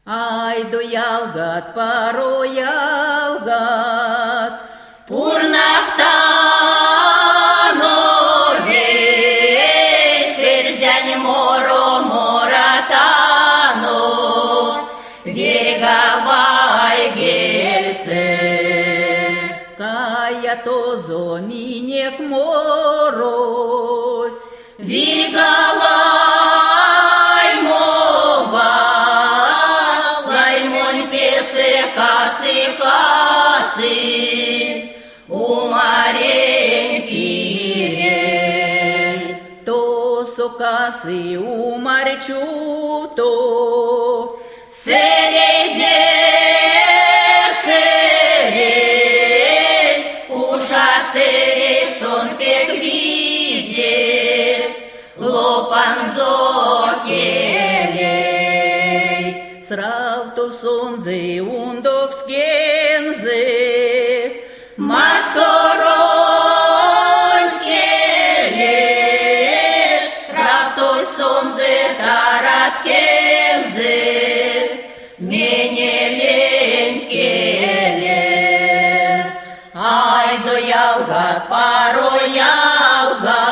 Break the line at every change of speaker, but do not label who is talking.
Ai doialgat, paroialgat,
Purnaftanove, Serziani moro moratano, Vergavai gelse.
Kaya tozo minec moros,
Virgalai mova, Laimon pese casi, Umaren pirel.
to socasi umarciuto,
Serede, Ușa sere sunt pe gride, Lopanzochele.
srauto sonze undox genze,
Mastoronchele, Srapto sonze tarat kenze, Menelenchele. Ai doialgat, paroialgat,